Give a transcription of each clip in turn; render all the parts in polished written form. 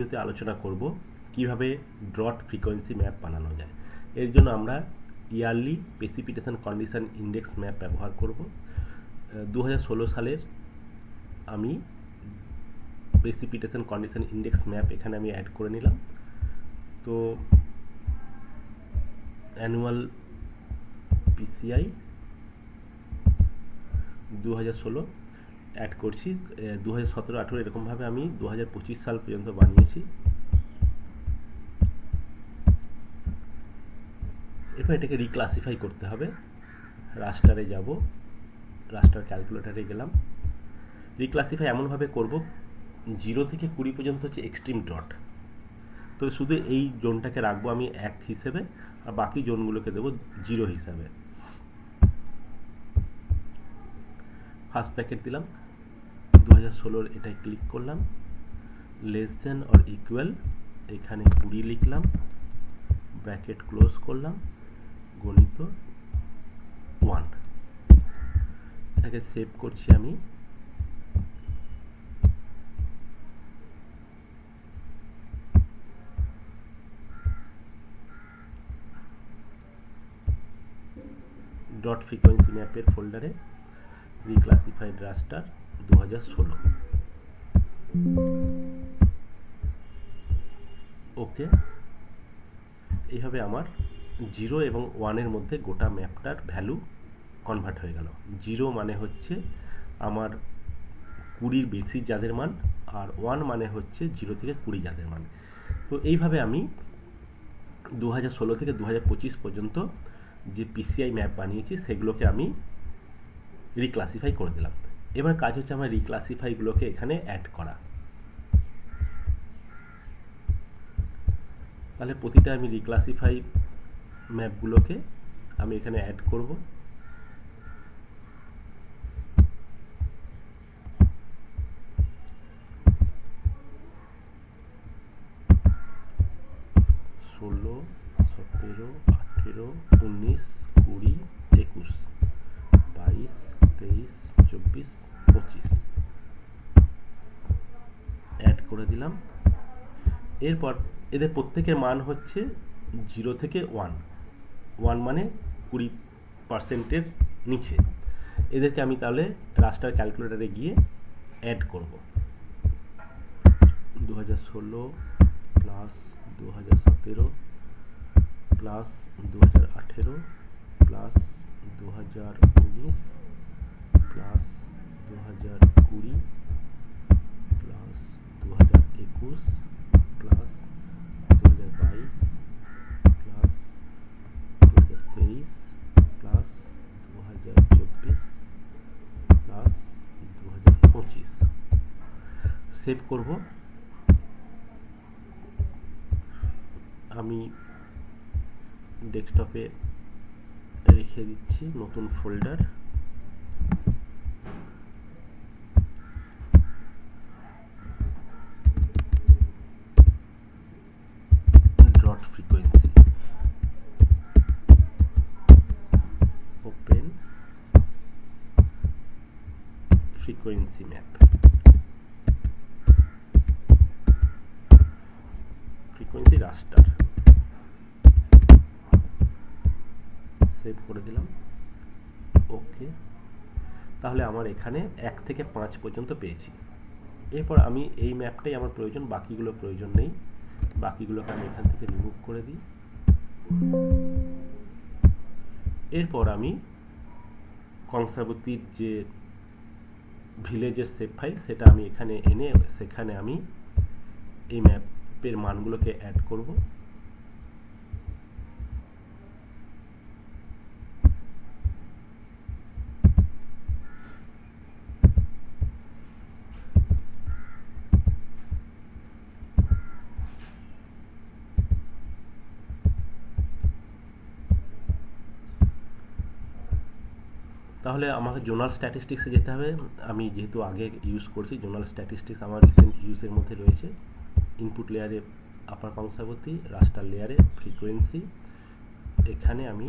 ভিডিওতে আলোচনা করব কিভাবে ড্রট ফ্রিকোয়েন্সি ম্যাপ বানানো যায়। এর জন্য আমরা yearly precipitation condition index map ব্যবহার করব। 2016 সালের আমি প্রেসিপিটেশন কন্ডিশন ইন্ডেক্স ম্যাপ এখানে আমি অ্যাড করে নিলাম। তো অ্যানুয়াল পিসিআই 2016 অ্যাড করছি। 2017-18 এরকমভাবে আমি 2025 সাল পর্যন্ত বানিয়েছি। এরপর এটাকে রিক্লাসিফাই করতে হবে। রাস্টারে যাব, রাস্টার ক্যালকুলেটারে গেলাম। রিক্লাসিফাই এমনভাবে করব 0 থেকে 20 পর্যন্ত হচ্ছে এক্সট্রিম ডট। তো শুধু এই জোনটাকে রাখবো আমি 1 হিসেবে, আর বাকি জোনগুলোকে দেবো 0 হিসাবে। ফার্স্ট ব্র্যাকেট দিলাম, 2016 এটাই ক্লিক করলাম, লেস দেন অর ইকুয়াল এখানে 20 লিখলাম, ব্র্যাকেট ক্লোজ করলাম, গণিত 1। এটাকে সেভ করছি আমি। ডট ফ্রিকোয়েন্সি ম্যাপের ফোল্ডারে রিক্লাসিফাইড রাস্টার 2016। ওকে, এইভাবে আমার 0 এবং 1-এর মধ্যে গোটা ম্যাপটার ভ্যালু কনভার্ট হয়ে গেল। 0 মানে হচ্ছে আমার 20-র বেশি যাদের মান, আর 1 মানে হচ্ছে 0 থেকে 20 যাদের মান। তো এইভাবে আমি 2016 থেকে 2025 পর্যন্ত যে পিসিআই ম্যাপ বানিয়েছি সেগুলোকে আমি রিক্লাসিফাই করে দিলাম। এবার কাজ হচ্ছে আমার রিক্লাসিফাইগুলোকে এখানে অ্যাড করা। তাহলে প্রতিটা আমি রিক্লাসিফাই ম্যাপগুলোকে আমি এখানে অ্যাড করব। ষোলো, 17, 18, 19, 20, 21, 22, 23, 24, 25 অ্যাড করে দিলাম। এরপর এদের প্রত্যেকের মান হচ্ছে 0 থেকে 1। 1 মানে 20%-এর নিচে। এদেরকে আমি তাহলে রাস্টার ক্যালকুলেটারে গিয়ে অ্যাড করব। 2016 plus 2017 plus 2018 plus 2019 plus 2020 plus 2021 plus 2022 plus 2023 plus 2024 plus 2025 save করব। আমি ডেস্কটপে রেখে দিচ্ছি নতুন folder. Dot frequency, open frequency map, frequency raster, save করে দিলাম। ওকে, তাহলে আমার এখানে 1 থেকে 5 পর্যন্ত পেয়েছি। এরপর আমি এই ম্যাপটাই আমার প্রয়োজন, বাকিগুলো প্রয়োজন নেই। বাকিগুলোকে আমি এখান থেকে রিমুভ করে দিই। এরপর আমি কংসাবতীর যে ভিলেজের সেভ ফাইল সেটা আমি এখানে এনে সেখানে আমি এই ম্যাপের মানগুলোকে অ্যাড করব। তাহলে আমাকে জোনাল স্ট্যাটিস্টিক্সে যেতে হবে। আমি যেহেতু আগে ইউজ করছি, জোনাল স্ট্যাটিস্টিক্স আমার রিসেন্ট ইউজের মধ্যে রয়েছে। ইনপুট লেয়ারে আপার কংসাবতী, রাস্টার লেয়ারে ফ্রিকোয়েন্সি, এখানে আমি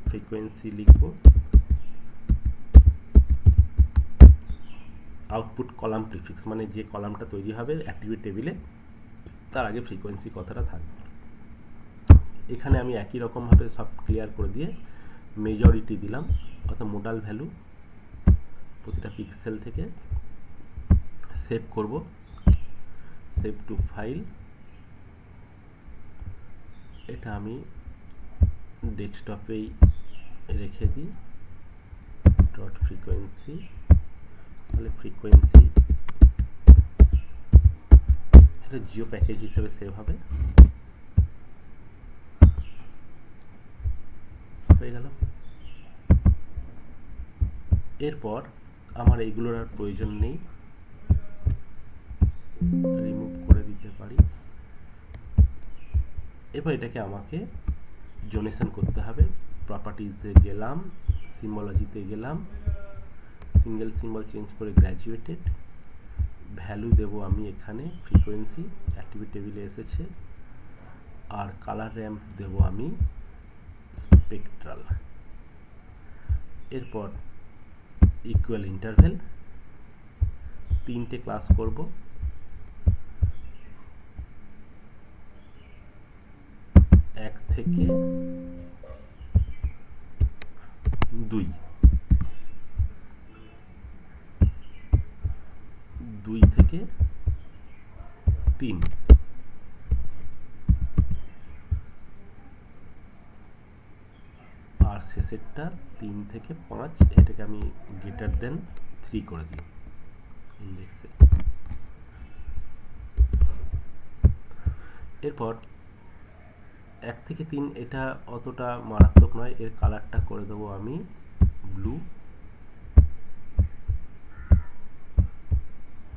ফ্রিকোয়েন্সি লিখব। আউটপুট কলাম প্রিফিক্স মানে যে কলামটা তৈরি হবে অ্যাট্রিবিউট টেবিলে তার আগে ফ্রিকোয়েন্সি কথাটা থাকবে। এখানে আমি একই রকমভাবে সব ক্লিয়ার করে দিয়ে মেজরিটি দিলাম, অর্থাৎ মোডাল ভ্যালু প্রতিটা পিক্সেল থেকে সেভ করব, সেভ টু ফাইল। এটা আমি ডেস্কটপেই রেখে দিই, ডট ফ্রিকোয়েন্সি, তাহলে ফ্রিকোয়েন্সি এটা জিও প্যাকেজ হিসেবে সেভ হবে, হয়ে গেল। এরপর আমার এইগুলোর আর প্রয়োজন নেই, রিমুভ করে দিতে পারি। এবার এটাকে আমাকে জোনেশন করতে হবে। প্রপার্টিজে গেলাম, সিম্বলজিতে গেলাম, সিঙ্গেল সিম্বল চেঞ্জ করে গ্র্যাজুয়েটেড, ভ্যালু দেব আমি এখানে ফ্রিকোয়েন্সি, অ্যাক্টিভিটি টেবিলে এসেছে, আর কালার র্যাম্প দেব আমি স্পেকট্রাল। এরপর ইকুয়াল ইন্টারভেল, 3টে ক্লাস করব, 1 থেকে 2, 2 থেকে 3, আর শেষেরটা 3 থেকে 5, এটাকে আমি গ্রেটার দেন 3 করে দিই ইন্ডেক্সে। এরপর 1 থেকে 3 এটা অতটা মারাত্মক নয়, এর কালারটা করে দেবো আমি ব্লু।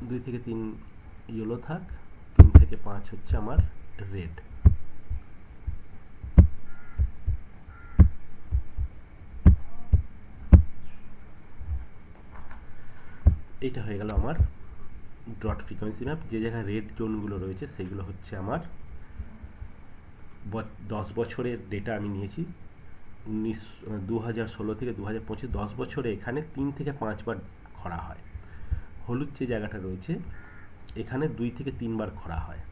2 থেকে 3 ইয়েলো থাক, 3 থেকে 5 হচ্ছে আমার রেড। এইটা হয়ে গেল আমার ডট ফ্রিকোয়েন্সি ম্যাপ। যে জায়গায় রেড জোনগুলো রয়েছে সেগুলো হচ্ছে আমার 10 বছরের ডেটা আমি নিয়েছি, 2016 থেকে 2025, 10 বছরে এখানে 3 থেকে 5 বার খরা হয়। হলুদ যে জায়গাটা রয়েছে এখানে 2 থেকে 3 বার খরা হয়,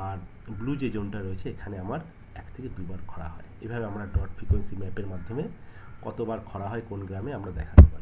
আর ব্লু যে জোনটা রয়েছে এখানে আমার 1 থেকে 2 বার খরা হয়। এভাবে আমরা ডট ফ্রিকোয়েন্সি ম্যাপের মাধ্যমে কতবার খরা হয় কোন গ্রামে আমরা দেখাতে পারি।